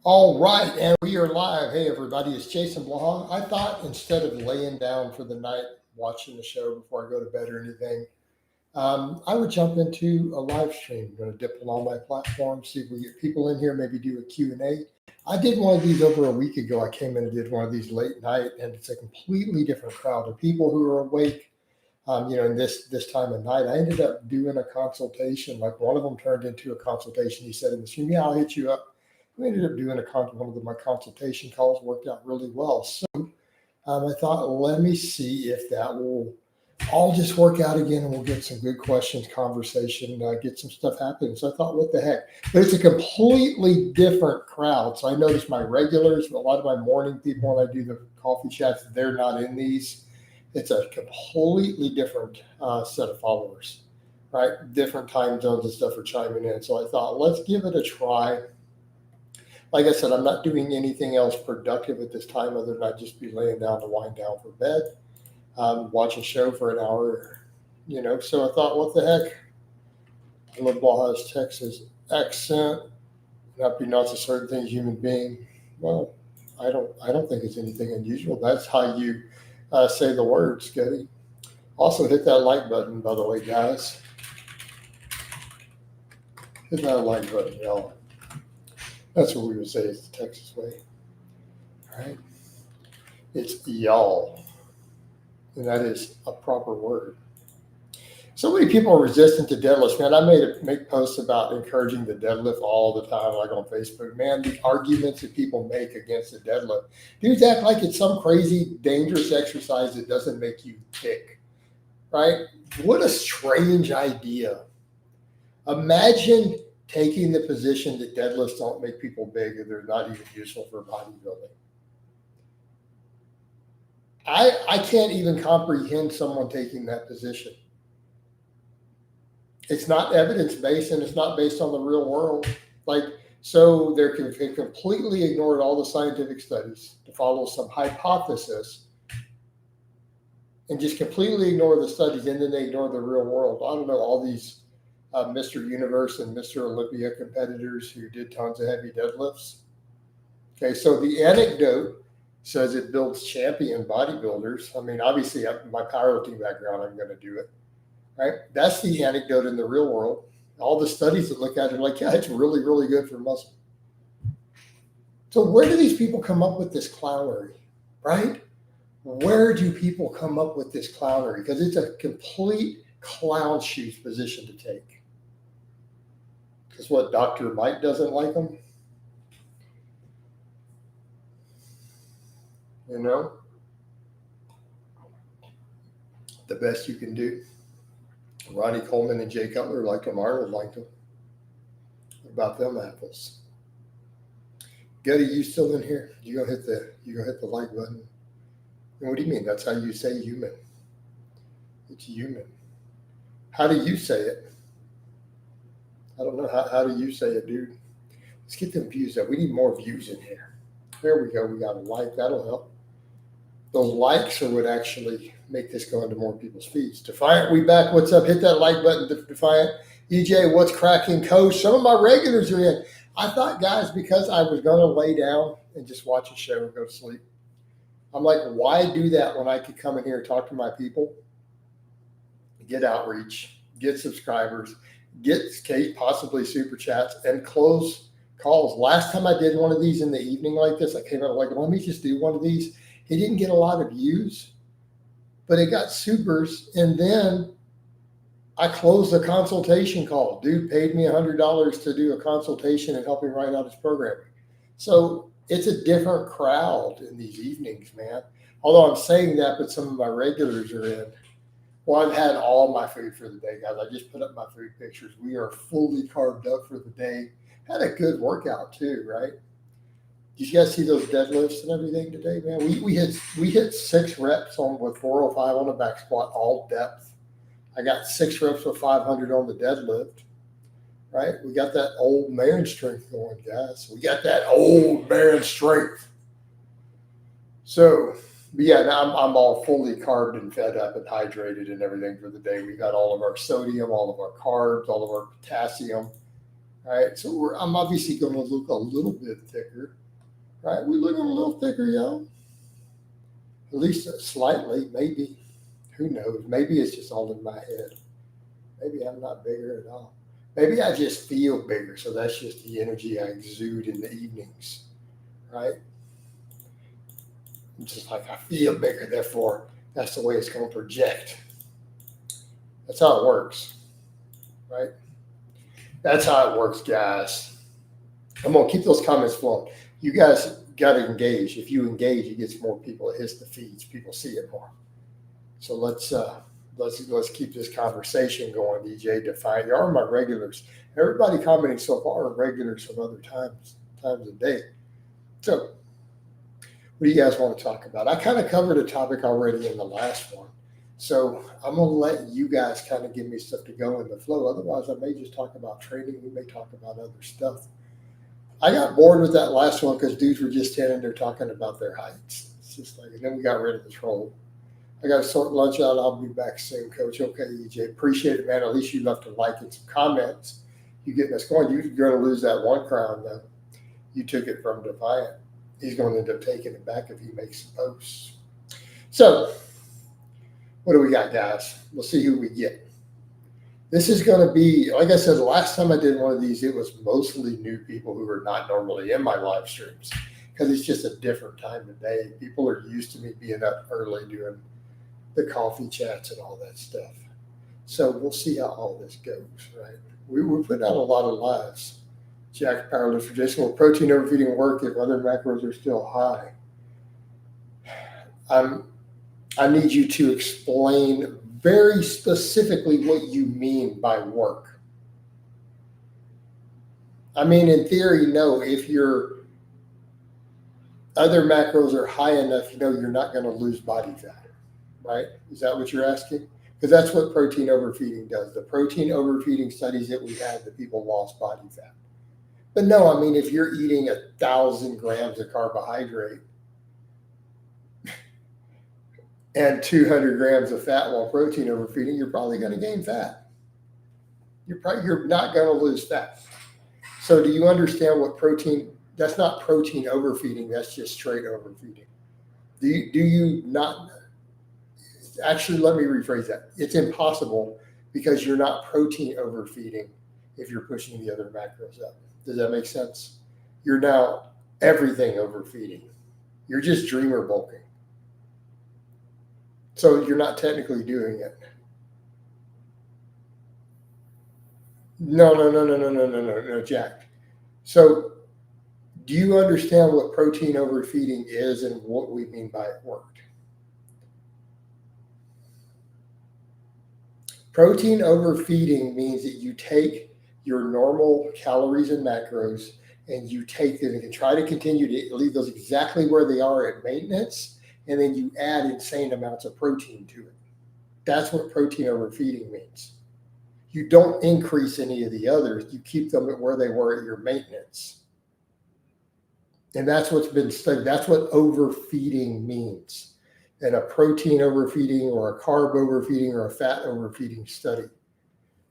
All right, and we are live. Hey, everybody, it's Jason Blaha. I thought instead of laying down for the night watching the show before I go to bed or anything, I would jump into a live stream. I'm going to dip on all my platforms, see if we get people in here, maybe do a Q&A. I did one of these over a week ago. I came in and did one of these late night, and it's a completely different crowd of people who are awake. In this time of night, I ended up doing a consultation. Like one of them turned into a consultation. He said in the stream, "Yeah, I'll hit you up." We ended up doing one of my consultation calls worked out really well. So I thought, let me see if that will all just work out again, and we'll get some good questions, conversation, get some stuff happening. So I thought, what the heck? But it's a completely different crowd. So I noticed my regulars, a lot of my morning people, when I do the coffee chats, they're not in these. It's a completely different set of followers, right? Different time zones and stuff are chiming in. So I thought, let's give it a try. Like I said, I'm not doing anything else productive at this time other than I just be laying down to wind down for bed, watch a show for an hour. So I thought, what the heck? I love Blaha's Texas accent. Not be nuts at certain things, human being. Well, I don't think it's anything unusual. That's how you say the word, Scotty. Also, hit that like button, by the way, guys. Hit that like button, y'all. That's what we would say is the Texas way. All right? It's y'all. And that is a proper word. So many people are resistant to deadlifts, man. I make posts about encouraging the deadlift all the time, like on Facebook. Man, the arguments that people make against the deadlift, dudes act like it's some crazy, dangerous exercise that doesn't make you kick, right? What a strange idea. Imagine taking the position that deadlifts don't make people big and they're not even useful for bodybuilding. I can't even comprehend someone taking that position. It's not evidence based and it's not based on the real world. Like, so they're completely ignored all the scientific studies to follow some hypothesis and just completely ignore the studies, and then they ignore the real world. I don't know, all these Mr. Universe and Mr. Olympia competitors who did tons of heavy deadlifts. Okay, so the anecdote says it builds champion bodybuilders. I mean, obviously, my powerlifting background, I'm going to do it. Right? That's the anecdote in the real world. All the studies that look at it are like, yeah, it's really, really good for muscle. So where do these people come up with this clownery, right? Where do people come up with this clownery? Because it's a complete clown shoes position to take. Because what, Dr. Mike doesn't like them? You know? The best you can do. Ronnie Coleman and Jay Cutler liked them. Arnold liked them. What about them apples? Getty, you still in here? You gonna hit the like button? And what do you mean? That's how you say human. It's human. How do you say it? I don't know. How do you say it, dude? Let's get them views up. We need more views in here. There we go. We got a like. That'll help. Those likes are what actually make this go into more people's feeds. Defiant, we back. What's up? Hit that like button, Defiant. EJ, what's cracking, Coach? Some of my regulars are in. I thought, guys, because I was going to lay down and just watch a show and go to sleep, I'm like, why do that when I could come in here and talk to my people, get outreach, get subscribers, get possibly super chats, and close calls? Last time I did one of these in the evening like this, I came out like, let me just do one of these. It didn't get a lot of views, but it got supers. And then I closed the consultation call. Dude paid me $100 to do a consultation and help him write out his programming. So it's a different crowd in these evenings, man. Although I'm saying that, but some of my regulars are in. Well, I've had all my food for the day, guys. I just put up my food pictures. We are fully carved up for the day. Had a good workout too, right? Did you guys see those deadlifts and everything today, man? We hit 6 reps with 405 on the back squat, all depth. I got 6 reps with 500 on the deadlift, right? We got that old man strength going, guys. We got that old man strength. So, but yeah, now I'm all fully carved and fed up and hydrated and everything for the day. We got all of our sodium, all of our carbs, all of our potassium, right? So I'm obviously going to look a little bit thicker, right? We're looking a little thicker, y'all. At least slightly, maybe. Who knows? Maybe it's just all in my head. Maybe I'm not bigger at all. Maybe I just feel bigger, so that's just the energy I exude in the evenings, right? I'm just like I feel bigger, therefore that's the way it's going to project. That's how it works, right? That's how it works, guys. I'm going to keep those comments flowing. You guys got to engage. If you engage, it gets more people. It hits the feeds. People see it more. So let's keep this conversation going, DJ. Define. You are my regulars. Everybody commenting so far are regulars from other times of day. So what do you guys want to talk about? I kind of covered a topic already in the last one. So I'm going to let you guys kind of give me stuff to go in the flow. Otherwise, I may just talk about training. We may talk about other stuff. I got bored with that last one because dudes were just standing there talking about their heights. It's just like, and then we got rid of the troll. I got to sort lunch out. I'll be back soon, Coach. Okay, EJ. Appreciate it, man. At least you left a like and some comments. You getting us going. You're going to lose that 1 crown, though. You took it from Defiant. He's going to end up taking it back if he makes some posts. So, what do we got, guys? We'll see who we get. This is going to be, like I said, the last time I did one of these, it was mostly new people who are not normally in my live streams because it's just a different time of day. People are used to me being up early doing the coffee chats and all that stuff. So we'll see how all this goes, right? We're putting out a lot of lives. Jack Powerlifter Jason, will protein overfeeding work if other macros are still high? I need you to explain very specifically what you mean by work. I mean, in theory, no, if your other macros are high enough, you're not going to lose body fat, right? Is that what you're asking? Because that's what protein overfeeding does. The protein overfeeding studies that we had, the people lost body fat. But no, I mean, if you're eating 1,000 grams of carbohydrate and 200 grams of fat while protein overfeeding, you're probably going to gain fat. You're not going to lose fat. So do you understand what protein, that's not protein overfeeding, that's just straight overfeeding. Do you not, actually, let me rephrase that. It's impossible because you're not protein overfeeding if you're pushing the other macros up. Does that make sense? You're now everything overfeeding. You're just dreamer bulking. So you're not technically doing it. No, Jack. So do you understand what protein overfeeding is and what we mean by it worked? Protein overfeeding means that you take your normal calories and macros and you take them and can try to continue to leave those exactly where they are at maintenance, and then you add insane amounts of protein to it. That's what protein overfeeding means. You don't increase any of the others. You keep them at where they were at your maintenance. And that's what's been studied. That's what overfeeding means in a protein overfeeding or a carb overfeeding or a fat overfeeding study.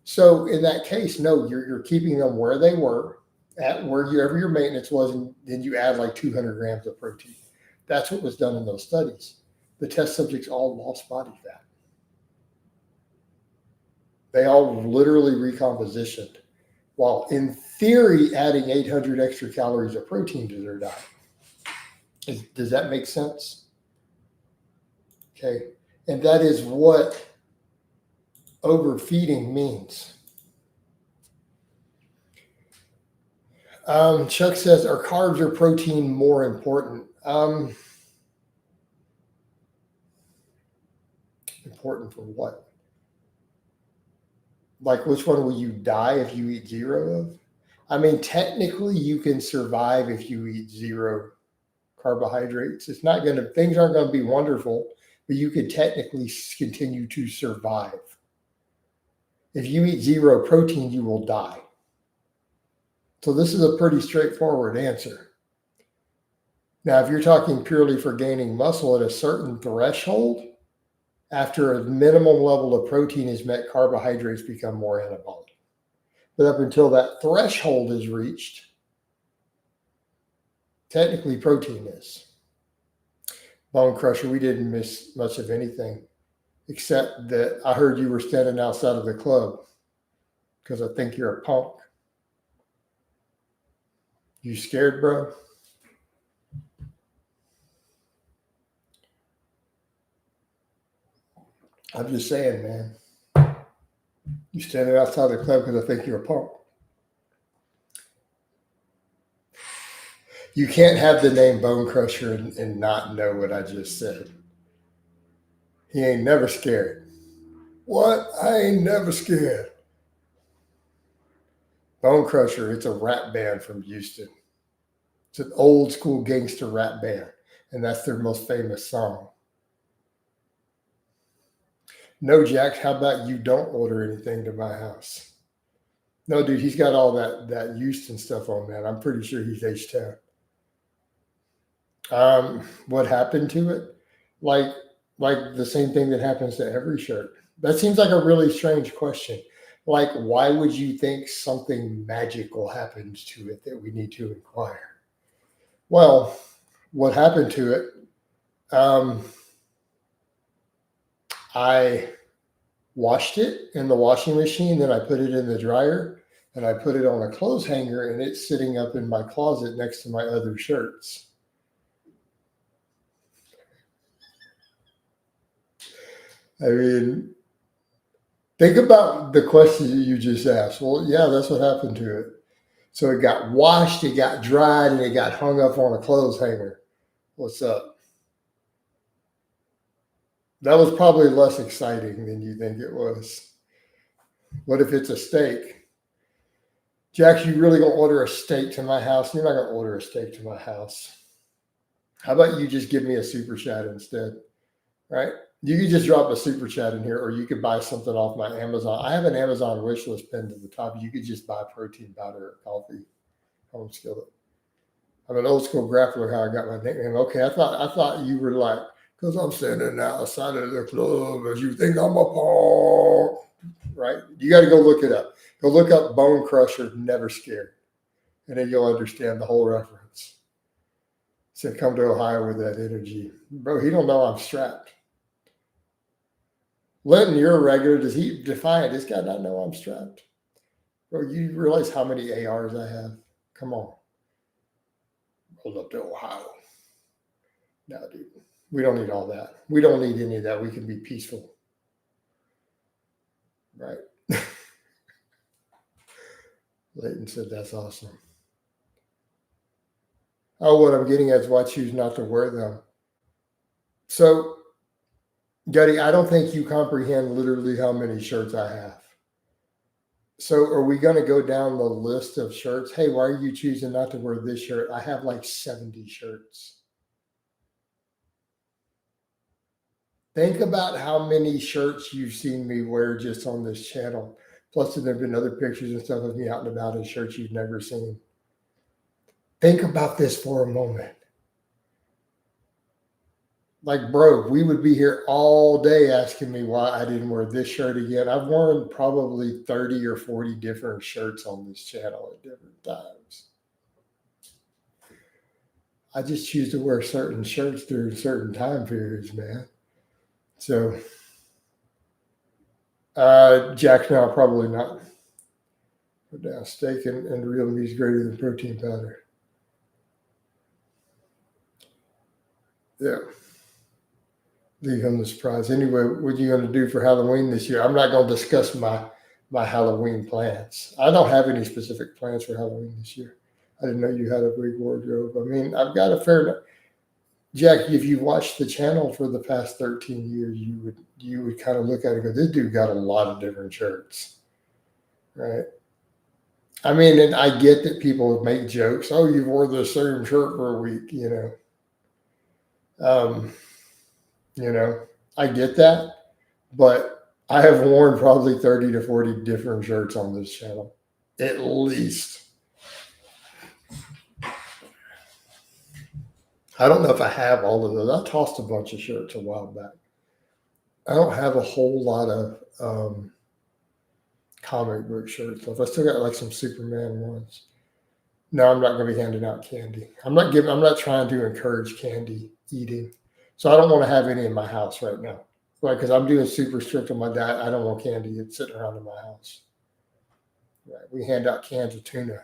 So in that case, no, you're keeping them where they were at wherever your maintenance was, and then you add like 200 grams of protein. That's what was done in those studies. The test subjects all lost body fat. They all literally recompositioned, while in theory adding 800 extra calories of protein to their diet. Does that make sense? Okay. And that is what overfeeding means. Chuck says, are carbs or protein more important? Important for what? Like, which one will you die if you eat zero of? I mean, technically you can survive if you eat zero carbohydrates. It's not going to, things aren't going to be wonderful, but you could technically continue to survive. If you eat zero protein, you will die. So this is a pretty straightforward answer. Now, if you're talking purely for gaining muscle at a certain threshold, after a minimum level of protein is met, carbohydrates become more anabolic. But up until that threshold is reached, technically protein is. Bone Crusher, we didn't miss much of anything, except that I heard you were standing outside of the club because I think you're a punk. You scared, bro? I'm just saying, man. You standing outside the club because I think you're a punk. You can't have the name Bone Crusher and not know what I just said. He ain't never scared. What? I ain't never scared. Bone Crusher, it's a rap band from Houston. It's an old school gangster rap band, and that's their most famous song. No, Jack, how about you don't order anything to my house? No, dude, he's got all that Houston stuff on, man. I'm pretty sure he's H-Town. What happened to it? Like the same thing that happens to every shirt. That seems like a really strange question. Like, why would you think something magical happens to it that we need to inquire? Well, what happened to it? I washed it in the washing machine, then I put it in the dryer, and I put it on a clothes hanger, and it's sitting up in my closet next to my other shirts. I mean, think about the question that you just asked. Well, yeah, that's what happened to it. So it got washed, it got dried, and it got hung up on a clothes hanger. What's up? That was probably less exciting than you think it was. What if it's a steak? Jack, you really gonna order a steak to my house? You're not gonna order a steak to my house. How about you just give me a super chat instead? Right? You could just drop a super chat in here, or you could buy something off my Amazon. I have an Amazon wish list pinned to the top. You could just buy protein powder or coffee. Home skillet. I'm an old school grappler. How I got my nickname. Okay, I thought you were like, because I'm standing outside of the club, as you think I'm a punk, right? You got to go look it up. Go look up Bone Crusher, Never Scared, and then you'll understand the whole reference. Said, come to Ohio with that energy, bro. He don't know I'm strapped. Linton, you're a regular. Does he Defiant? This guy not know I'm strapped, bro. You realize how many ARs I have? Come on. Roll up to Ohio. No, dude. We don't need all that. We don't need any of that. We can be peaceful. Right? Leighton said, that's awesome. Oh, what I'm getting at is why I choose not to wear them. So, Gutty, I don't think you comprehend literally how many shirts I have. So are we going to go down the list of shirts? Hey, why are you choosing not to wear this shirt? I have like 70 shirts. Think about how many shirts you've seen me wear just on this channel. Plus, there have been other pictures and stuff of me out and about in shirts you've never seen. Think about this for a moment. Like, bro, we would be here all day asking me why I didn't wear this shirt again. I've worn probably 30 or 40 different shirts on this channel at different times. I just choose to wear certain shirts during certain time periods, man. So, Jack, no, probably not. Put down steak and real meat is greater than protein powder. Yeah. Leave him the surprise. Anyway, what are you going to do for Halloween this year? I'm not going to discuss my Halloween plans. I don't have any specific plans for Halloween this year. I didn't know you had a big wardrobe. I mean, I've got a fair. Jack, if you watched the channel for the past 13 years, you would kind of look at it and go, this dude got a lot of different shirts, right? I mean, and I get that people make jokes. Oh, you wore the same shirt for a week, you know. I get that, but I have worn probably 30 to 40 different shirts on this channel, at least. I don't know if I have all of those. I tossed a bunch of shirts a while back. I don't have a whole lot of comic book shirt stuff. I still got like some Superman ones. No, I'm not going to be handing out candy. I'm not trying to encourage candy eating. So I don't want to have any in my house right now. Like, because I'm doing super strict on my diet. I don't want candy sitting around in my house. Right. We hand out cans of tuna.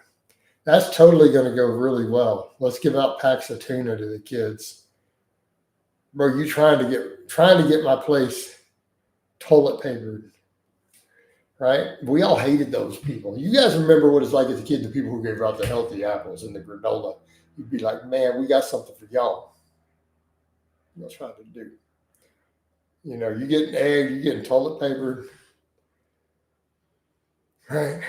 That's totally going to go really well. Let's give out packs of tuna to the kids. Bro, you trying to get my place toilet papered. Right? We all hated those people. You guys remember what it's like as a kid, the people who gave out the healthy apples and the granola. You'd be like, man, we got something for y'all. Y'all trying to do. You know, you getting egg, you getting toilet paper. Right?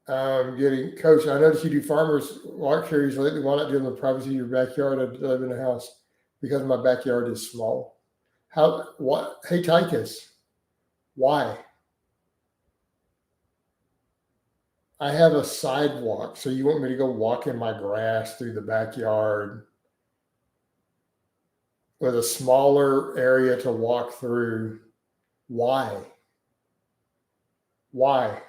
Coach, I noticed you do farmers walk carries lately. Why not do them in the privacy of your backyard? I live in a house because my backyard is small. What? Hey, Tychus, why? I have a sidewalk, so you want me to go walk in my grass through the backyard with a smaller area to walk through? Why? Why?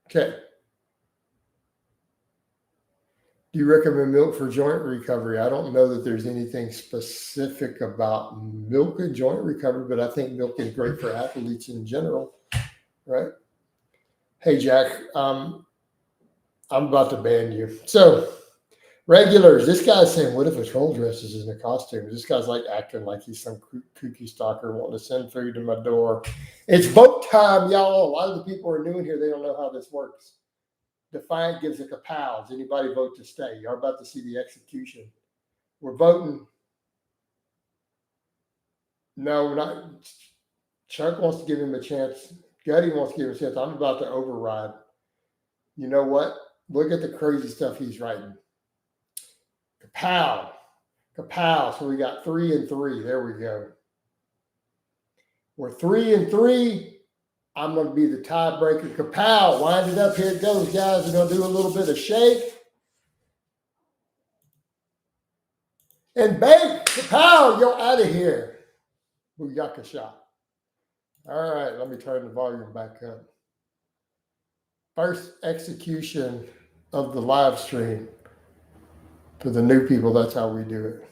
Okay. Do you recommend milk for joint recovery? I don't know that there's anything specific about milk and joint recovery, but I think milk is great for athletes in general, right? Hey, Jack, I'm about to ban you. So, regulars, this guy's saying, what if a troll dresses in a costume? This guy's like acting like he's some kooky stalker wanting to send food to my door. It's vote time, y'all. A lot of the people who are new in here, they don't know how this works. Defiant gives a kapow. Does anybody vote to stay? You're about to see the execution. We're voting. No, not. Chuck wants to give him a chance. Gutty wants to give him a chance. I'm about to override. You know what? Look at the crazy stuff he's writing. Kapow. Kapow. So we got 3 and 3. There we go. We're 3 and 3. I'm going to be the tiebreaker. Kapow. Wind it up. Here it goes, guys. We're going to do a little bit of shake. And bake. Kapow. You're out of here. Booyaka shot. All right. Let me turn the volume back up. First execution of the live stream. For the new people, that's how we do it.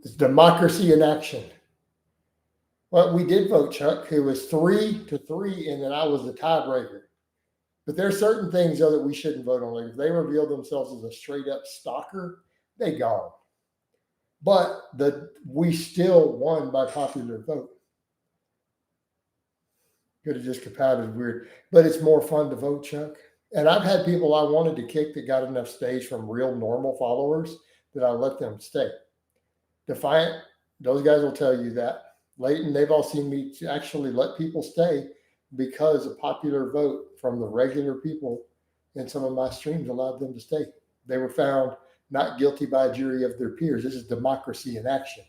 It's democracy in action. Well, we did vote, Chuck. It was 3 to 3, and then I was the tiebreaker. But there are certain things, though, that we shouldn't vote on. Like if they reveal themselves as a straight-up stalker, they gone. But we still won by popular vote. Could have just capouted weird. But it's more fun to vote, Chuck. And I've had people I wanted to kick that got enough stage from real normal followers that I let them stay. Defiant, those guys will tell you that. Leighton, they've all seen me actually let people stay because a popular vote from the regular people in some of my streams allowed them to stay. They were found not guilty by a jury of their peers. This is democracy in action.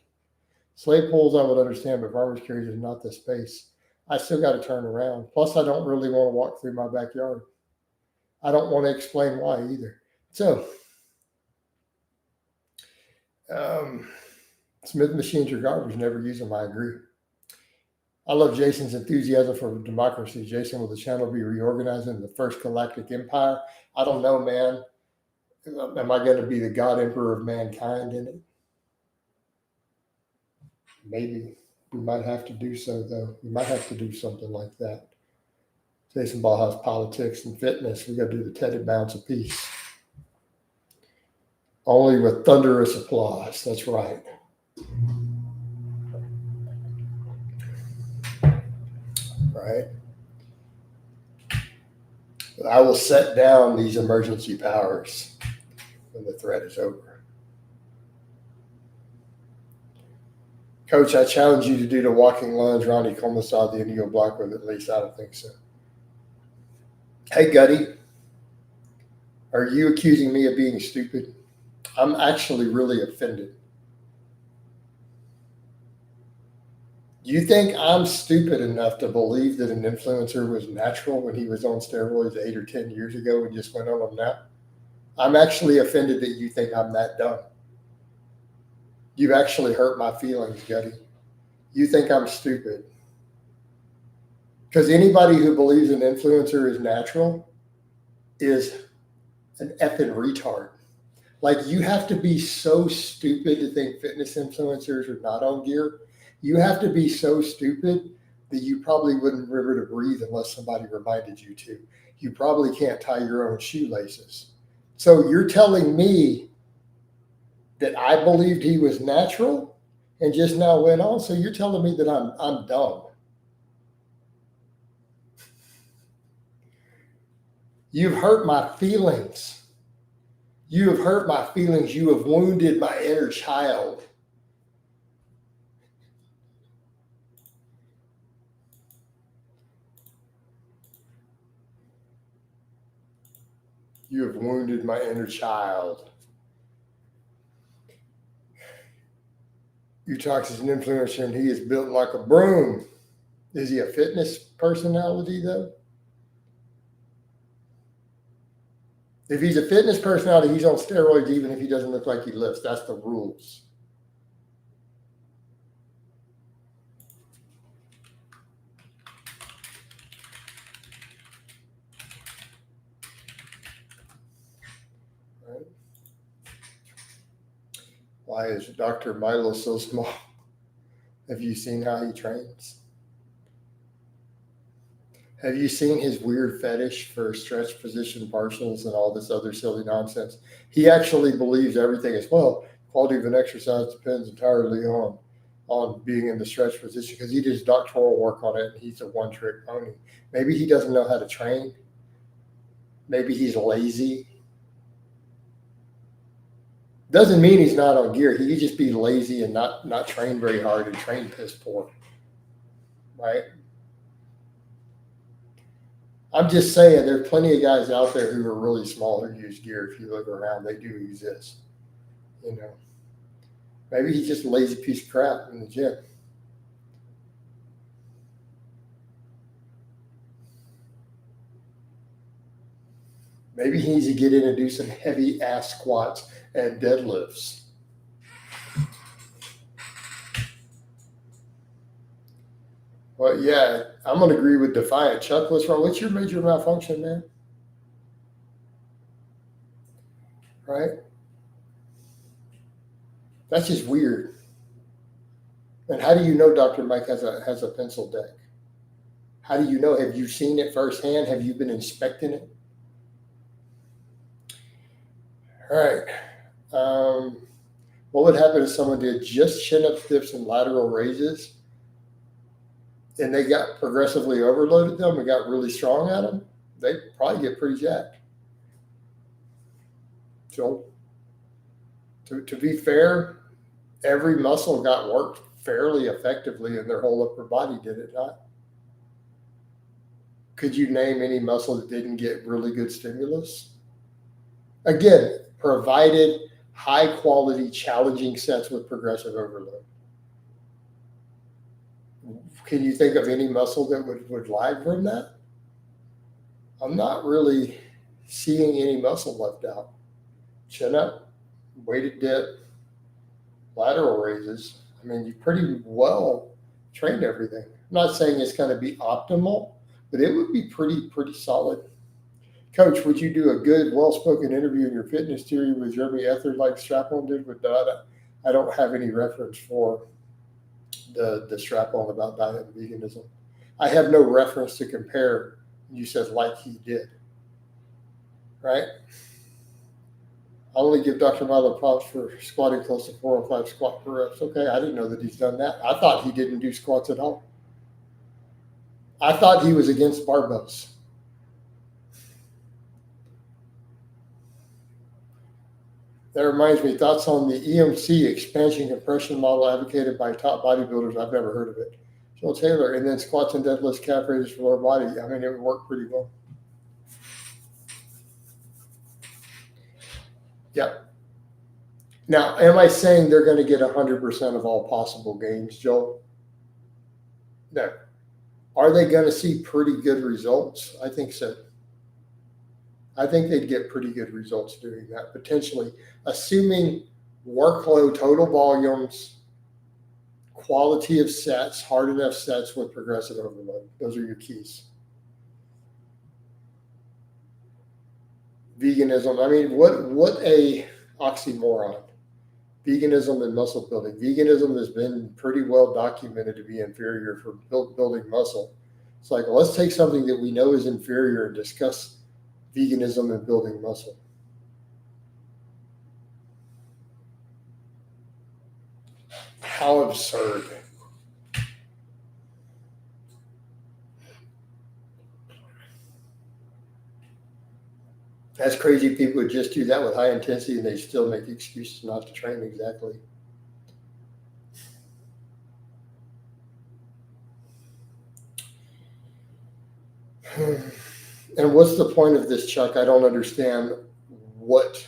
Slave polls, I would understand, but farmers carries is not the space. I still got to turn around. Plus, I don't really want to walk through my backyard. I don't want to explain why either. So, Smith machines are garbage. Never use them. I agree. I love Jason's enthusiasm for democracy. Jason, will the channel be reorganized into the first galactic empire? I don't know, man. Am I going to be the God Emperor of mankind in it? Maybe. We might have to do so, though. We might have to do something like that. Jason Blaha's politics and fitness. We got to do the Teddy Bounce of peace. Only with thunderous applause. That's right. Right. But I will set down these emergency powers when the threat is over. Coach, I challenge you to do the walking lunge. Ronnie Coleman saw the Indigo block with at least. I don't think so. Hey, Gutty, are you accusing me of being stupid? I'm actually really offended. You think I'm stupid enough to believe that an influencer was natural when he was on steroids 8 or 10 years ago and just went on them now? I'm actually offended that you think I'm that dumb. You've actually hurt my feelings, Gutty. You think I'm stupid. Because anybody who believes an influencer is natural is an effing retard. Like, you have to be so stupid to think fitness influencers are not on gear. You have to be so stupid that you probably wouldn't remember to breathe unless somebody reminded you to. You probably can't tie your own shoelaces. So you're telling me that I believed he was natural and just now went on. So you're telling me that I'm dumb. You've hurt my feelings. You have hurt my feelings. You have wounded my inner child. You have wounded my inner child. You talk as an influencer and he is built like a broom. Is he a fitness personality though? If he's a fitness personality, he's on steroids even if he doesn't look like he lifts. That's the rules. Right? Why is Dr. Milo so small? Have you seen how he trains? Have you seen his weird fetish for stretch position partials and all this other silly nonsense? He actually believes everything is, well, quality of an exercise depends entirely on being in the stretch position because he does doctoral work on it and he's a one-trick pony. Maybe he doesn't know how to train. Maybe he's lazy. Doesn't mean he's not on gear. He could just be lazy and not train very hard and train piss poor. Right? I'm just saying there are plenty of guys out there who are really small who use gear. If you look around, they do exist. You know. Maybe he's just a lazy piece of crap in the gym. Maybe he needs to get in and do some heavy ass squats and deadlifts. Well, yeah, I'm going to agree with Defiant. Chuck, what's wrong? What's your major malfunction, man? Right? That's just weird. And how do you know Dr. Mike has a pencil deck? How do you know? Have you seen it firsthand? Have you been inspecting it? All right. What would happen if someone did just chin-up dips and lateral raises and they got progressively overloaded them and got really strong at them? They'd probably get pretty jacked. So to be fair, every muscle got worked fairly effectively and their whole upper body did it not. Could you name any muscle that didn't get really good stimulus? Again, provided high quality, challenging sets with progressive overload. Can you think of any muscle that would lag from that? I'm not really seeing any muscle left out. Chin up, weighted dip, lateral raises. I mean, you pretty well trained everything. I'm not saying it's going to be optimal, but it would be pretty solid. Coach, would you do a good, well-spoken interview in your fitness theory with Jeremy Ethered like Strap-on did with Dada? I don't have any reference for the Strap-on about diet and veganism. I have no reference to compare. You said like he did, right? I only give Dr. Milo props for squatting close to 405 squat per reps. Okay, I didn't know that he's done that. I thought he didn't do squats at all. I thought he was against barbells. That reminds me, thoughts on the EMC expansion compression model advocated by top bodybuilders. I've never heard of it. Joel Taylor, and then squats and deadlifts, calf raises for lower body. I mean, it would work pretty well. Yep. Now, am I saying they're going to get 100% of all possible gains, Joel? No. Are they going to see pretty good results? I think so. I think they'd get pretty good results doing that, potentially, assuming workload, total volumes, quality of sets, hard enough sets with progressive overload. Those are your keys. Veganism. I mean, what a oxymoron. Veganism and muscle building. Veganism has been pretty well documented to be inferior for building muscle. It's like, let's take something that we know is inferior and discuss veganism and building muscle. How absurd. That's crazy. People would just do that with high intensity and they still make excuses not to train exactly. And what's the point of this, Chuck? I don't understand what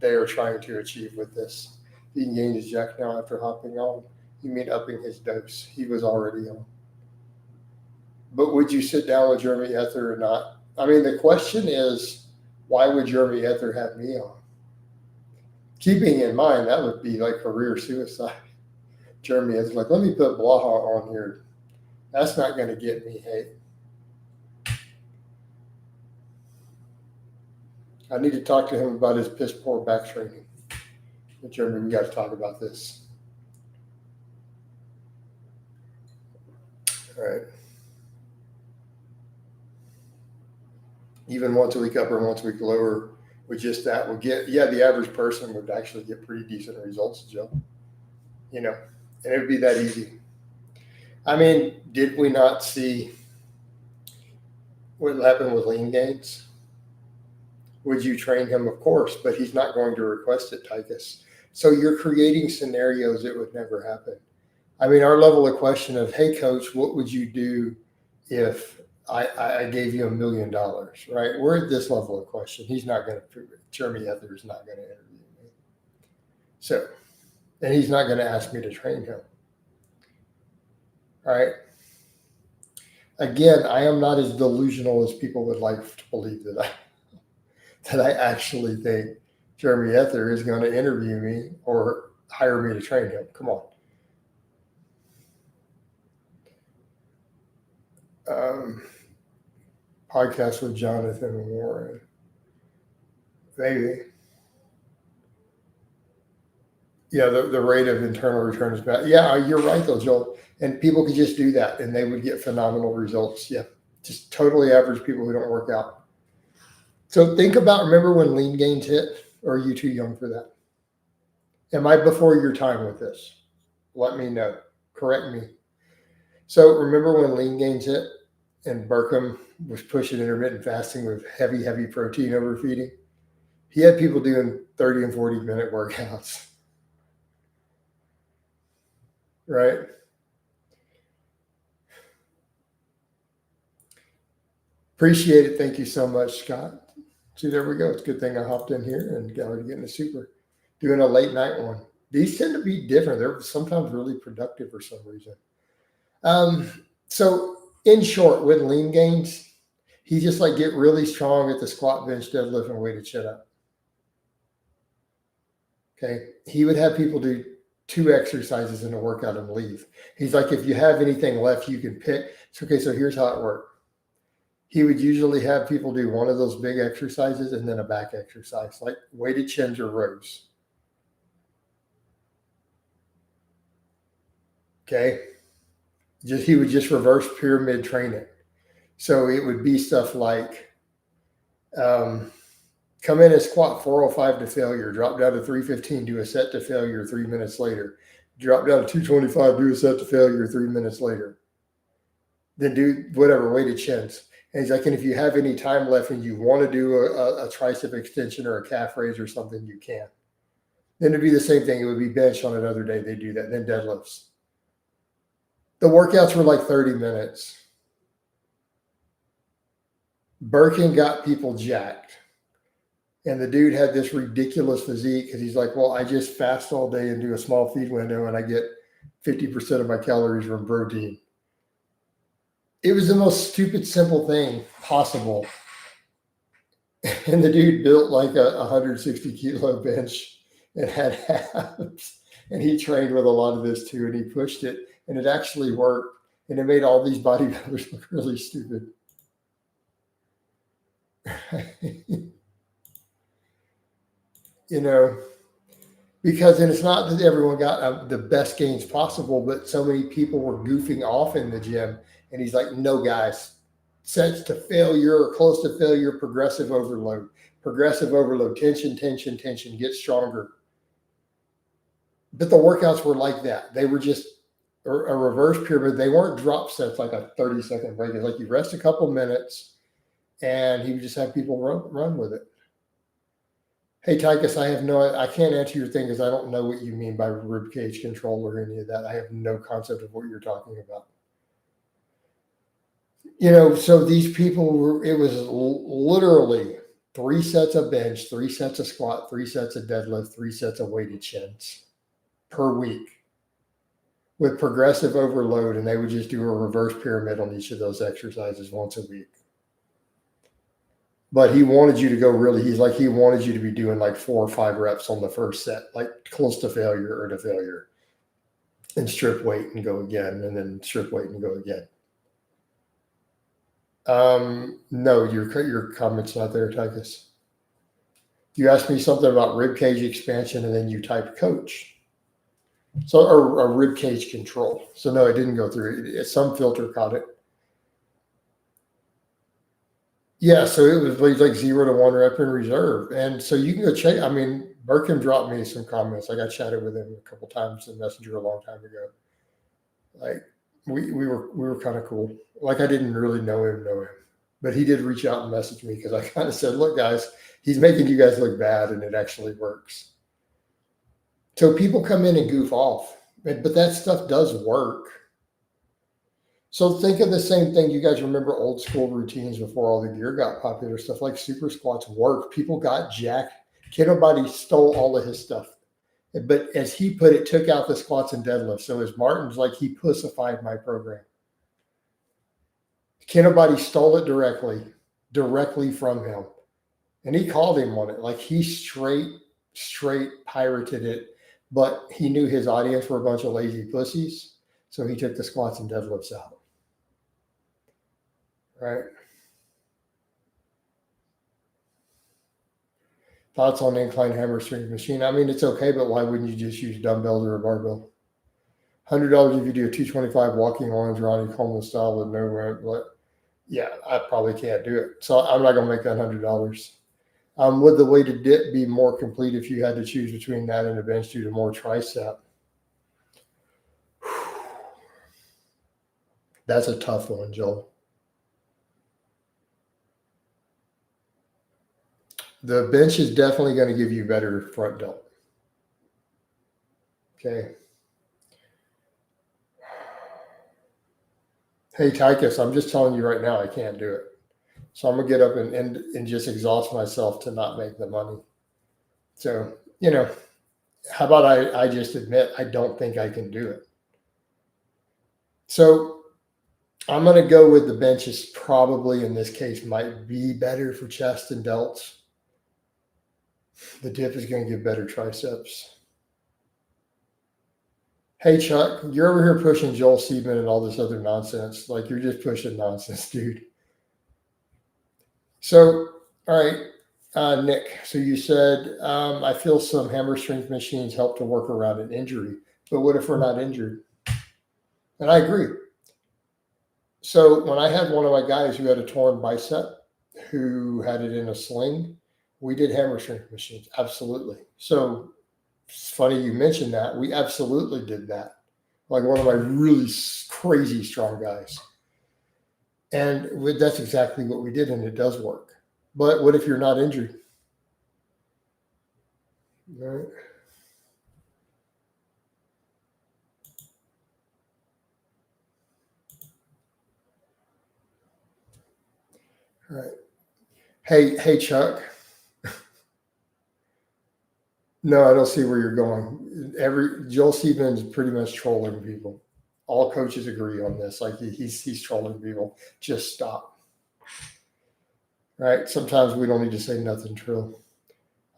they are trying to achieve with this. He can gain his jack now after hopping on. You mean upping his dose? He was already on. But would you sit down with Jeremy Ether or not? I mean, the question is, why would Jeremy Ether have me on? Keeping in mind, that would be like career suicide. Jeremy Ether's like, let me put Blaha on here. That's not going to get me hate. I need to talk to him about his piss poor back training. But Jeremy, we got to talk about this. All right. Even once a week upper and once a week lower with just that would get, the average person would actually get pretty decent results, Joe. And it would be that easy. I mean, did we not see what happened with lean gains? Would you train him? Of course, but he's not going to request it, Tychus. So you're creating scenarios that would never happen. I mean, our level of question of, hey, coach, what would you do if I gave you $1 million, right? We're at this level of question. He's not going to prove it. Jeremy Ether is not going to interview me. So, and he's not going to ask me to train him. All right. Again, I am not as delusional as people would like to believe that I actually think Jeremy Ether is going to interview me or hire me to train him. Come on. Podcast with Jonathan Warren. Maybe. Yeah, the rate of internal return is bad. Yeah, you're right though, Joel. And people could just do that and they would get phenomenal results. Yeah, just totally average people who don't work out. So remember when lean gains hit, or are you too young for that? Am I before your time with this? Let me know. Correct me. So remember when lean gains hit and Burkham was pushing intermittent fasting with heavy protein overfeeding? He had people doing 30 and 40-minute workouts. Right? Appreciate it. Thank you so much, Scott. See, there we go. It's a good thing I hopped in here and got to get in the super. Doing a late night one. These tend to be different. They're sometimes really productive for some reason. So in short, with lean gains, he just like get really strong at the squat, bench, deadlift, and weighted chin up. Okay. He would have people do 2 exercises in a workout and leave. He's like, if you have anything left, you can pick. So, okay, so here's how it worked. He would usually have people do one of those big exercises and then a back exercise, like weighted chins or rows. Okay. He would just reverse pyramid train it. So it would be stuff like come in and squat 405 to failure, drop down to 315, do a set to failure 3 minutes later, drop down to 225, do a set to failure 3 minutes later. Then do whatever, weighted chins. And he's like, and if you have any time left and you want to do a tricep extension or a calf raise or something, you can. Then it'd be the same thing. It would be bench on another day. They do that. Then deadlifts. The workouts were like 30 minutes. Birkin got people jacked. And the dude had this ridiculous physique because he's like, well, I just fast all day and do a small feed window and I get 50% of my calories from protein. It was the most stupid, simple thing possible. And the dude built like a 160 kilo bench and had abs. And he trained with a lot of this too, and he pushed it, and it actually worked. And it made all these bodybuilders look really stupid. You know, because, and it's not that everyone got the best gains possible, but so many people were goofing off in the gym. And he's like, no, guys, sets to failure or close to failure, progressive overload, tension, tension, tension, get stronger. But the workouts were like that. They were just a reverse pyramid. They weren't drop sets like a 30-second break. It's like you rest a couple minutes and he would just have people run with it. Hey, Tychus, I can't answer your thing because I don't know what you mean by rib cage control or any of that. I have no concept of what you're talking about. You know, so these people it was literally 3 sets of bench, 3 sets of squat, 3 sets of deadlift, 3 sets of weighted chins per week with progressive overload. And they would just do a reverse pyramid on each of those exercises once a week. But he wanted you to go he wanted you to be doing like 4 or 5 reps on the first set, like close to failure or to failure, and strip weight and go again, and then strip weight and go again. No, your comment's not there, Tychus. You asked me something about rib cage expansion, and then you typed coach. So, or a rib cage control. So no, it didn't go through. Some filter caught it. Yeah, so it was like 0 to 1 rep in reserve. And so you can go check. I mean, Birkin dropped me some comments. Like I chatted with him a couple times in Messenger a long time ago. Like we were kind of cool. Like I didn't really know him, but he did reach out and message me because I kind of said, look, guys, he's making you guys look bad and it actually works. So people come in and goof off, but that stuff does work. So think of the same thing. You guys remember old school routines before all the gear got popular, stuff like super squats worked. People got jacked. Nobody stole all of his stuff. But as he put it, took out the squats and deadlifts. So as Martin's like, he pussified my program. Nobody stole it directly from him. And he called him on it. Like he straight pirated it. But he knew his audience were a bunch of lazy pussies. So he took the squats and deadlifts out. Right. Thoughts on incline hammer strength machine? I mean, it's okay, but why wouldn't you just use dumbbells or a barbell? $100 if you do a 225 walking arms, Ronnie Coleman style with no ramp. But yeah, I probably can't do it. So I'm not going to make that $100. Would the weighted dip be more complete if you had to choose between that and a bench due to more tricep? That's a tough one, Joel. The bench is definitely going to give you better front delt. Okay. Hey, Tychus, I'm just telling you right now, I can't do it. So I'm going to get up and just exhaust myself to not make the money. So, you know, how about I just admit I don't think I can do it. So I'm going to go with the benches probably in this case might be better for chest and delts. The dip is going to give better triceps. Hey, Chuck, you're over here pushing Joel Seedman and all this other nonsense. Like you're just pushing nonsense, dude. So, all right, Nick. So you said, I feel some hammer strength machines help to work around an injury. But what if we're not injured? And I agree. So when I had one of my guys who had a torn bicep, who had it in a sling, we did hammer strength machines. Absolutely. So it's funny you mentioned that. We absolutely did that. Like one of my really crazy strong guys. And that's exactly what we did, and it does work. But what if you're not injured? All right. All right. Hey, Chuck. No, I don't see where you're going. Joel Seedman's pretty much trolling people. All coaches agree on this. Like he's trolling people. Just stop. Right? Sometimes we don't need to say nothing true.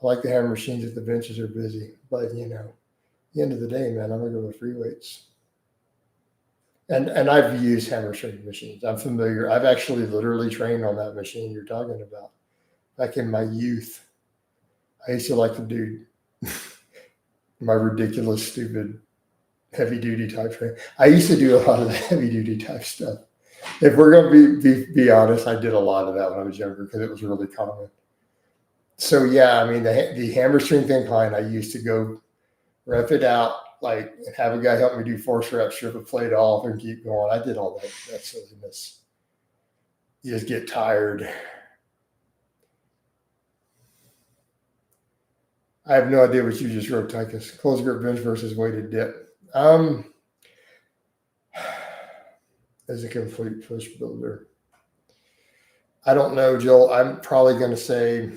I like the hammer machines if the benches are busy, but you know, at the end of the day, man, I'm gonna go with free weights. And I've used hammer strength machines. I'm familiar. I've actually literally trained on that machine you're talking about. Back in my youth, I used to like to do my ridiculous, stupid, heavy duty type training. I used to do a lot of the heavy duty type stuff. If we're going to be honest, I did a lot of that when I was younger because it was really common. So yeah, I mean the hammer strength incline, I used to go rep it out, like and have a guy help me do force reps, strip a plate off, and keep going. I did all that silliness. You just get tired. I have no idea what you just wrote, Tychus. Close grip bench versus weighted dip. As a complete push builder. I don't know, Joel. I'm probably going to say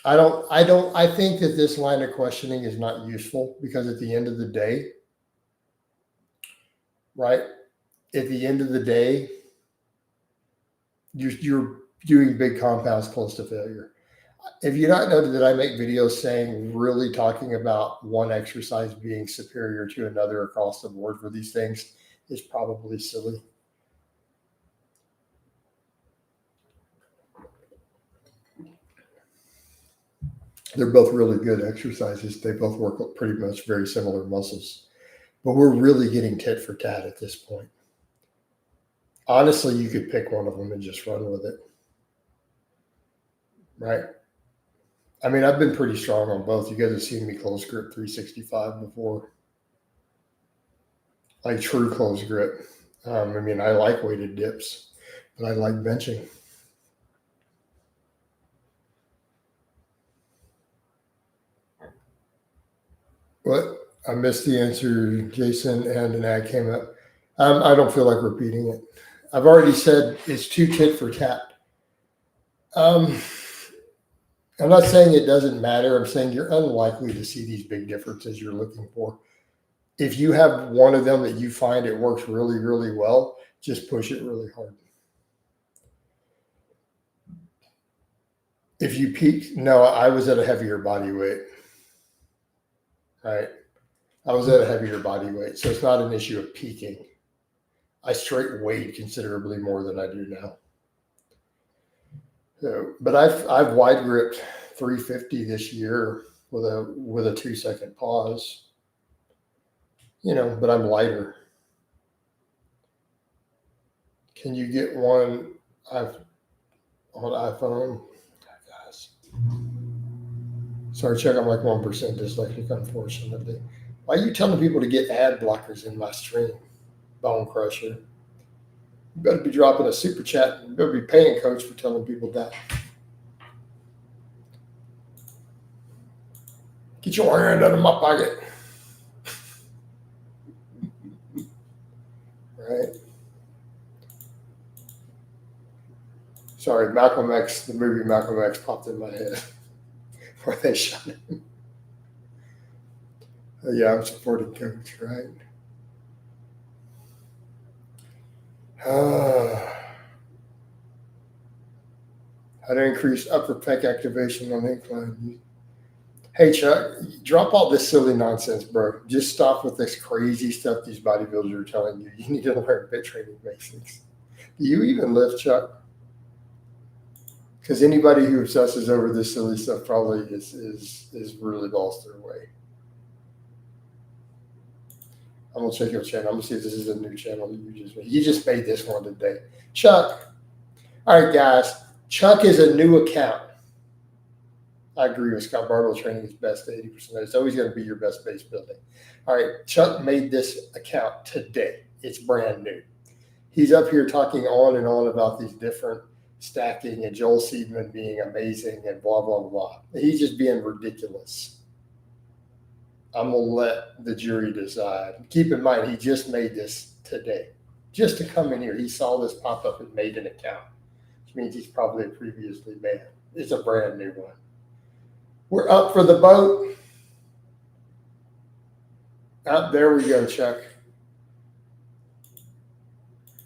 I think that this line of questioning is not useful because at the end of the day, right? At the end of the day, you're doing big compounds close to failure. If you not noted that I make videos saying really talking about one exercise being superior to another across the board for these things is probably silly. They're both really good exercises. They both work with pretty much very similar muscles, but we're really getting tit for tat at this point. Honestly, you could pick one of them and just run with it, right? I mean, I've been pretty strong on both. You guys have seen me close grip 365 before, like true close grip. I mean, I like weighted dips, but I like benching. What? I missed the answer, Jason, and an ad came up. I don't feel like repeating it. I've already said it's too tit for tat. I'm not saying it doesn't matter. I'm saying you're unlikely to see these big differences you're looking for. If you have one of them that you find it works really, really well, just push it really hard. If you peak, no, I was at a heavier body weight, right? I was at a heavier body weight, so it's not an issue of peaking. I straight weighed considerably more than I do now. So, but I've wide gripped 350 this year with a 2-second pause. You know, but I'm lighter. Can you get one on iPhone? Guys. Sorry, Chuck, I'm like 1% dyslexic, unfortunately. Why are you telling people to get ad blockers in my stream? Bone crusher. You better be dropping a super chat. You better be paying Coach for telling people that. Get your hand out of my pocket. Right? Sorry, Malcolm X, the movie Malcolm X popped in my head where they shot him. Yeah, I'm supporting Coach, right? How to increase upper pec activation on incline. Hey, Chuck, drop all this silly nonsense, bro. Just stop with this crazy stuff these bodybuilders are telling you. You need to learn bit training basics. Do you even lift, Chuck? Because anybody who obsesses over this silly stuff probably is really lost their way. I'm gonna check your channel. I'm gonna see if this is a new channel that you just made. You just made this one today, Chuck. All right, guys. Chuck is a new account. I agree with Scott Barbell. Training is best to 80%. It's always going to be your best base building. All right, Chuck made this account today. It's brand new. He's up here talking on and on about these different stacking and Joel Seedman being amazing and blah, blah, blah. He's just being ridiculous. I'm going to let the jury decide. Keep in mind, he just made this today. Just to come in here, he saw this pop up and made an account, which means he's probably previously made. It's a brand new one. We're up for the boat. There we go, Chuck.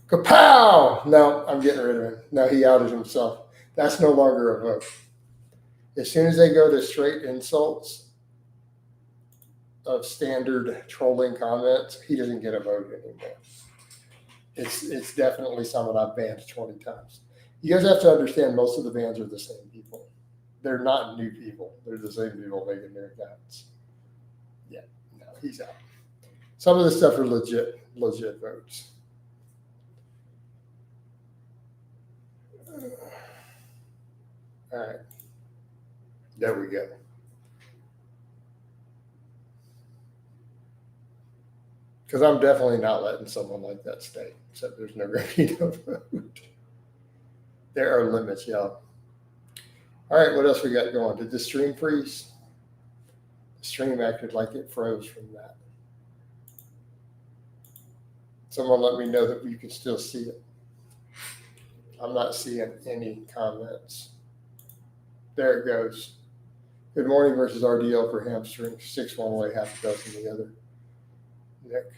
Kapow! No, I'm getting rid of him. No, he outed himself. That's no longer a vote. As soon as they go to straight insults of standard trolling comments, he doesn't get a vote anymore. It's definitely someone I've banned 20 times. You guys have to understand most of the bans are the same people. They're not new people. They're the same people making new accounts. Yeah, no, he's out. Some of the stuff are legit votes. All right. There we go. Because I'm definitely not letting someone like that stay, except there's no guarantee to vote. There are limits, y'all. All right, what else we got going? Did the stream freeze? The stream acted like it froze from that. Someone let me know that you can still see it. I'm not seeing any comments. There it goes. Good morning versus RDL for hamstring. 6 one way, half a dozen the other. Nick.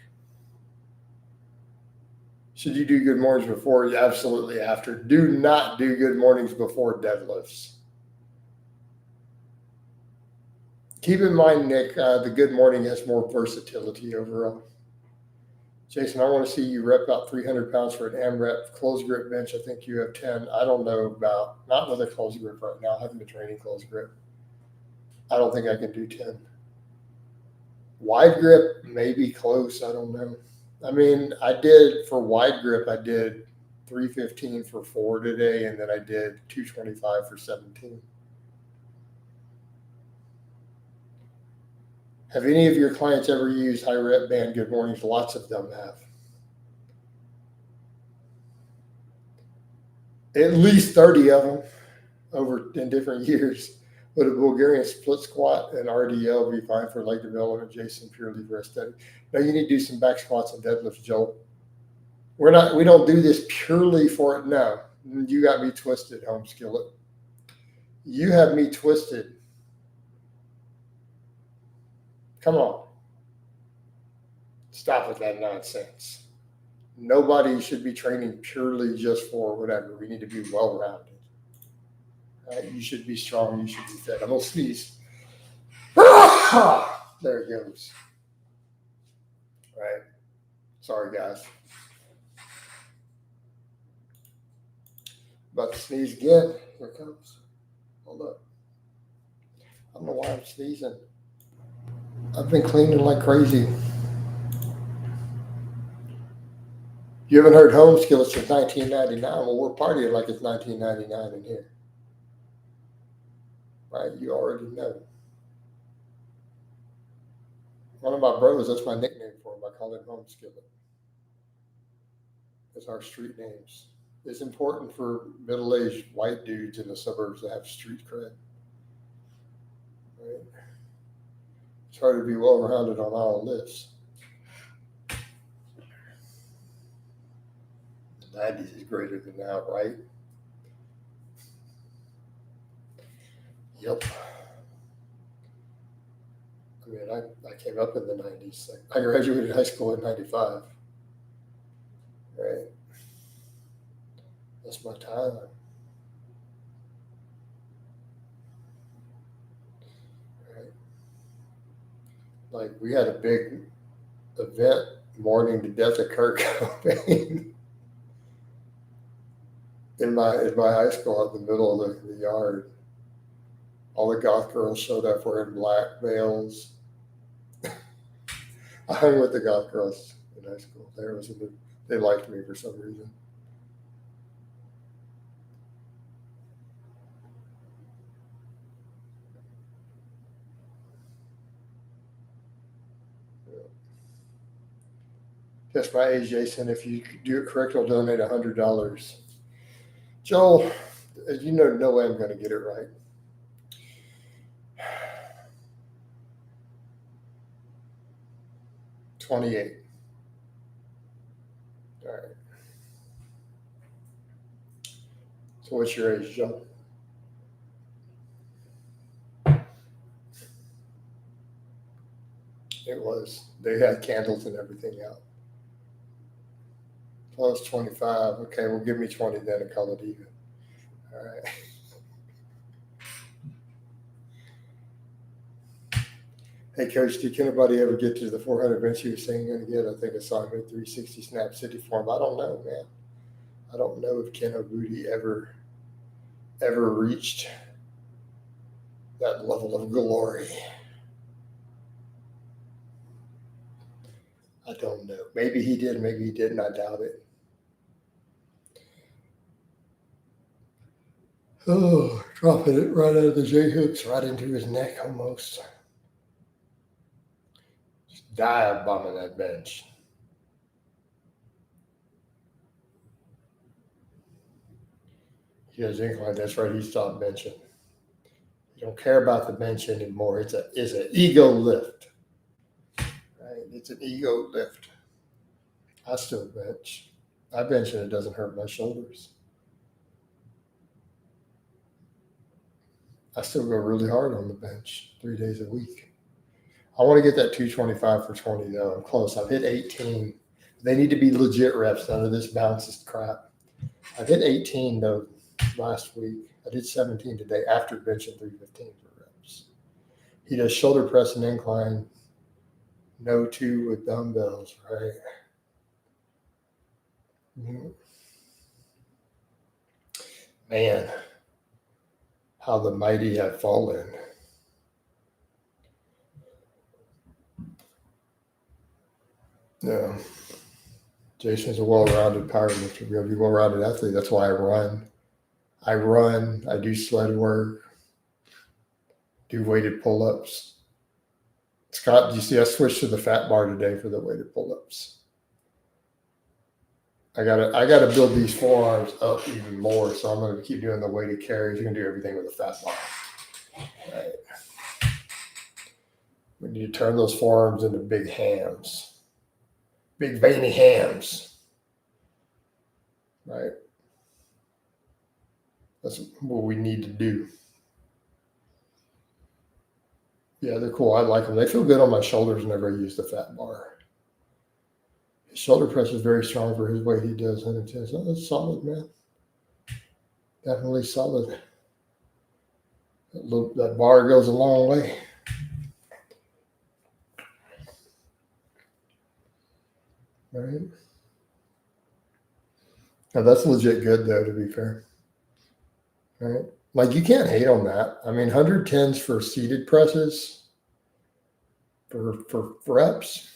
Should you do good mornings before? Yeah, absolutely after. Do not do good mornings before deadlifts. Keep in mind, Nick, the good morning has more versatility overall. Jason, I want to see you rep out 300 pounds for an AMRAP close grip bench. I think you have 10. I don't know about, not with a close grip right now. I haven't been training close grip. I don't think I can do 10. Wide grip, maybe close. I don't know. I mean, I did for wide grip, I did 315 for 4 today, and then I did 225 for 17. Have any of your clients ever used high rep band good mornings? Lots of them have. At least 30 of them over in different years. Would a Bulgarian split squat and RDL be fine for leg development, Jason, purely for aesthetic? No, you need to do some back squats and deadlifts, Joel. We don't do this purely for it. No, you got me twisted, home skillet. You have me twisted. Come on. Stop with that nonsense. Nobody should be training purely just for whatever. We need to be well-rounded. Right? You should be strong. You should be fit. I'm going to sneeze. There it goes. Right. Sorry, guys. About to sneeze again. Here it comes. Hold up. I don't know why I'm sneezing. I've been cleaning like crazy. You haven't heard home skillets since 1999. Well, we're partying like it's 1999 in here. Right? You already know. One of my brothers, that's my nickname for him. I call him home skillet. That's our street names. It's important for middle-aged white dudes in the suburbs to have street cred. Right? It's hard to be well-rounded on all lifts. The 90s is greater than now, right? Yep. I mean, I came up in the 90s. I graduated high school in 95. Right? That's my time. Right? Like, we had a big event mourning the death of Kurt Cobain in my high school out in the middle of the yard. All the goth girls showed up wearing black veils. I hung with the goth girls in high school. They liked me for some reason. That's my age, Jason. If you do it correct, I'll donate $100. Joel, you know, no way I'm going to get it right. $28. All right. So what's your age, Joel? It was. They had candles and everything out. Plus 25. Okay, well, give me 20 then and call it even. All right. Hey, Coach, did anybody ever get to the 400 bench you were saying you're going to get? I think I saw him at 360 Snap City form. I don't know, man. I don't know if Ken Obuti ever reached that level of glory. I don't know. Maybe he did, maybe he didn't. I doubt it. Oh, dropping it right out of the J-hooks, right into his neck almost. Just dive bombing that bench. He has incline. That's right. He stopped benching. You don't care about the bench anymore. It's an ego lift. Right? It's an ego lift. I still bench. I bench and it doesn't hurt my shoulders. I still go really hard on the bench 3 days a week. I want to get that 225 for 20 though. I'm close. I've hit 18. They need to be legit reps. None of this bounces crap. I've hit 18 though last week. I did 17 today after benching 315 for reps. He does shoulder press and incline. No two with dumbbells, right? Man, how the mighty have fallen. Yeah. Jason's a well-rounded powerlifter. We're going to be a well-rounded athlete. That's why I run. I do sled work, do weighted pull-ups. Scott, do you see I switched to the fat bar today for the weighted pull-ups? I gotta build these forearms up even more, so I'm gonna keep doing the weighted carries. You're gonna do everything with a fat bar. Right. We need to turn those forearms into big hams. Big veiny hams. Right? That's what we need to do. Yeah, they're cool. I like them. They feel good on my shoulders whenever I use the fat bar. His shoulder press is very strong for his weight he does. And it's just, that's solid, man. Definitely solid. That bar goes a long way. Right? Now that's legit good though, to be fair. Right? Like you can't hate on that. I mean, 110s for seated presses for reps,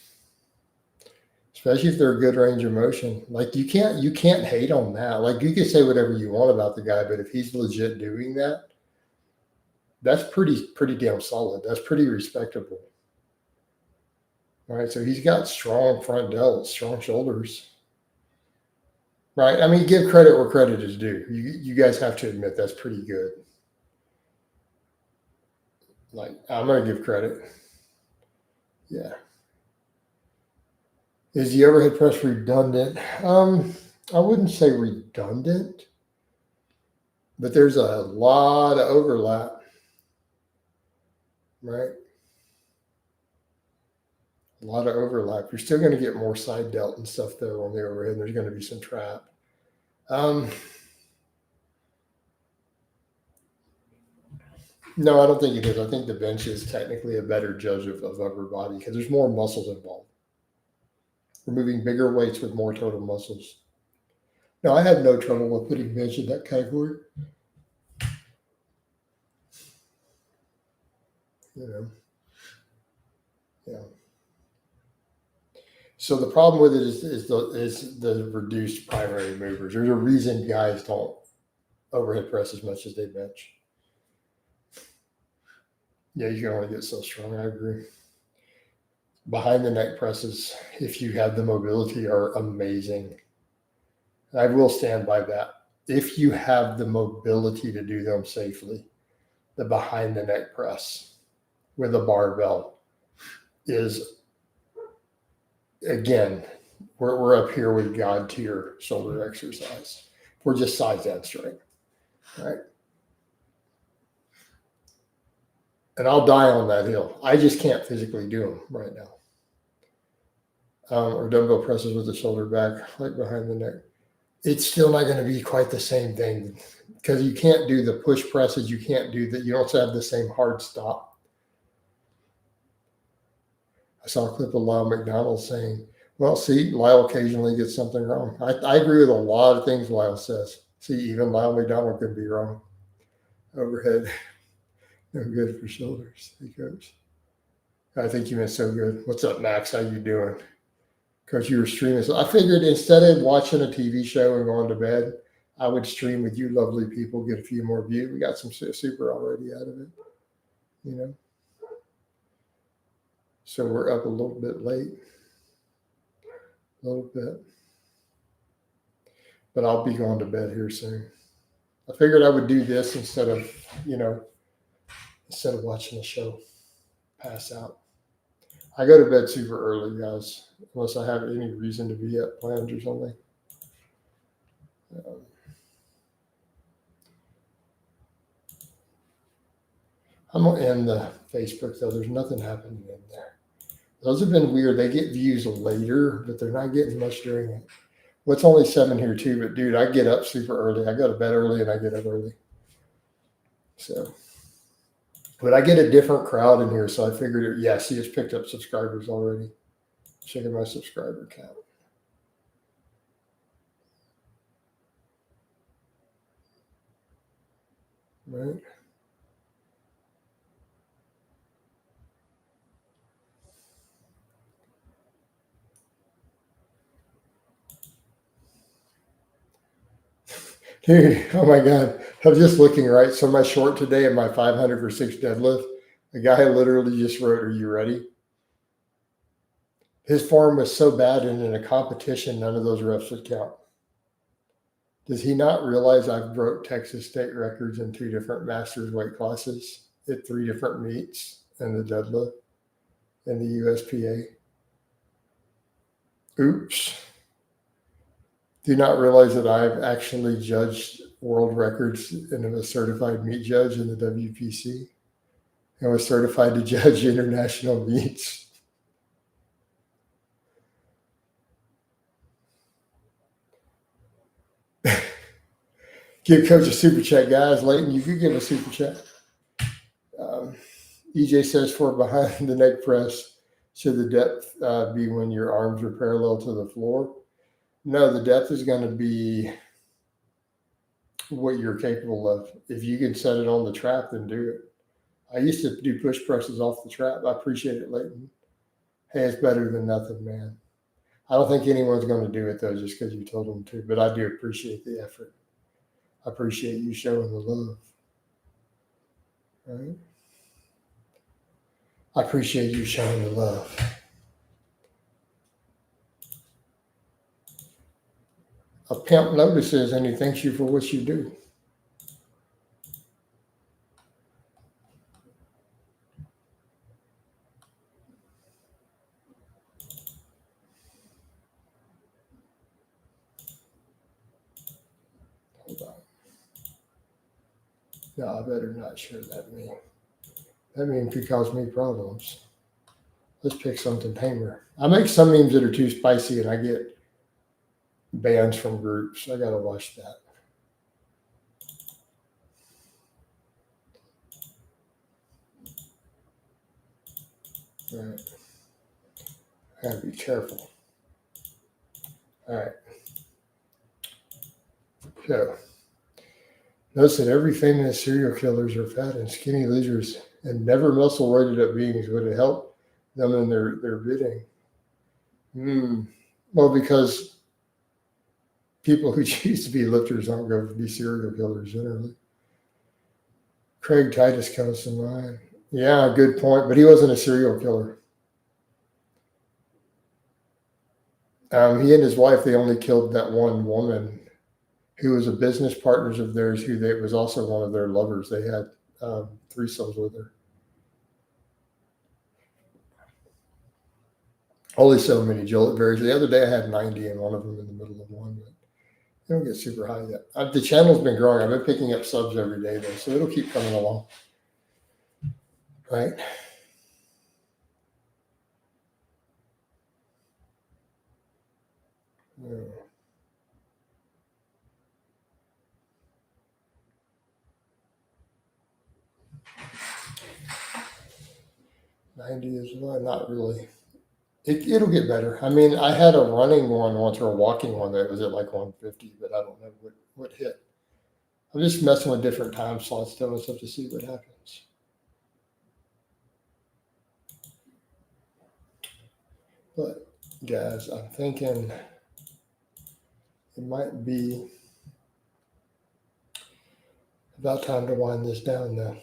especially if they're a good range of motion. Like you can't hate on that. Like you can say whatever you want about the guy, but if he's legit doing that, that's pretty damn solid. That's pretty respectable. All right, so he's got strong front delts, strong shoulders. Right. I mean, give credit where credit is due. You guys have to admit that's pretty good. Like, I'm going to give credit. Yeah. Is the overhead press redundant? I wouldn't say redundant, but there's a lot of overlap. Right? A lot of overlap. You're still going to get more side delt and stuff though on the overhead. There's going to be some trap. No, I don't think it is. I think the bench is technically a better judge of upper body because there's more muscles involved. We're moving bigger weights with more total muscles. No, I had no trouble with putting bench in that category. You know, yeah. So the problem with it is the reduced primary movers. There's a reason guys don't overhead press as much as they bench. Yeah, you can only get so strong. I agree. Behind the neck presses, if you have the mobility, are amazing. I will stand by that. If you have the mobility to do them safely, the behind the neck press with a barbell is, again, we're up here with God tier shoulder exercise. We're just size and strength, right? And I'll die on that hill. I just can't physically do them right now. Or dumbbell presses with the shoulder back, like behind the neck. It's still not going to be quite the same thing because you can't do the push presses. You can't do that. You don't have the same hard stop. I saw a clip of Lyle McDonald saying, well, see, Lyle occasionally gets something wrong. I agree with a lot of things Lyle says. See, even Lyle McDonald could be wrong. Overhead, no good for shoulders, hey, Coach. I think you meant so good. What's up, Max? How you doing? Coach, you were streaming. So I figured instead of watching a TV show and going to bed, I would stream with you lovely people, get a few more views. We got some super already out of it, you know. So we're up a little bit late, a little bit. But I'll be going to bed here soon. I figured I would do this instead of, instead of watching the show, pass out. I go to bed super early, guys, unless I have any reason to be up plans or something. I'm going to end the Facebook, though. There's nothing happening in there. Those have been weird. They get views later, but they're not getting much during it. Well, it's only 7 here, too. But, dude, I get up super early. I go to bed early, and I get up early. So, but I get a different crowd in here, so I figured, see, it's picked up subscribers already. Checking my subscriber count. Right. Dude, oh my God. I'm just looking, right? So my short today and my 500 for 6 deadlift, the guy literally just wrote, are you ready? His form was so bad, and in a competition, none of those reps would count. Does he not realize I've broke Texas state records in 2 different masters weight classes at 3 different meets and the deadlift and the USPA? Oops. Do you not realize that I've actually judged world records and am a certified meat judge in the WPC? I was certified to judge international meets. Give Coach a super chat, guys. Leighton, you could give a super chat. EJ says for behind the neck press, should the depth be when your arms are parallel to the floor? No, the depth is going to be what you're capable of. If you can set it on the trap, then do it. I used to do push presses off the trap. I appreciate it, Leighton. Hey, it's better than nothing, man. I don't think anyone's going to do it, though, just because you told them to. But I do appreciate the effort. I appreciate you showing the love. Right? I appreciate you showing the love. A pimp notices and he thanks you for what you do. Hold on. No, I better not share that meme. That meme could cause me problems. Let's pick something tamer. I make some memes that are too spicy and I get bans from groups. I gotta watch that. All right. I gotta be careful. All right. So notice that every famous serial killers are fat and skinny losers and never muscle roided up beings. Would it help them in their bidding? Well, because people who choose to be lifters aren't going to be serial killers generally. Craig Titus comes to mind. Yeah, good point. But he wasn't a serial killer. He and his wife, they only killed that one woman who was a business partners of theirs, who was also one of their lovers. They had threesomes with her. Only so many, Joel. It varies. The other day I had 90 and one of them in the middle of one, but they don't get super high yet. The channel's been growing. I've been picking up subs every day, though, so it'll keep coming along. Right? Yeah. 90 is well, not really. It'll get better. I mean, I had a running one once or a walking one that was at like 150, but I don't know what hit. I'm just messing with different time slots still and stuff to see what happens. But guys, I'm thinking it might be about time to wind this down now.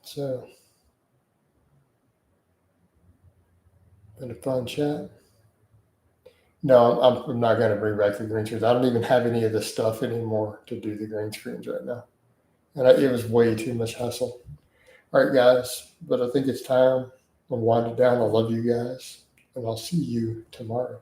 So, been a fun chat. No, I'm not going to bring back the green screens. I don't even have any of the stuff anymore to do the green screens right now. And it was way too much hassle. All right, guys, but I think it's time to wind it down. I love you guys, and I'll see you tomorrow.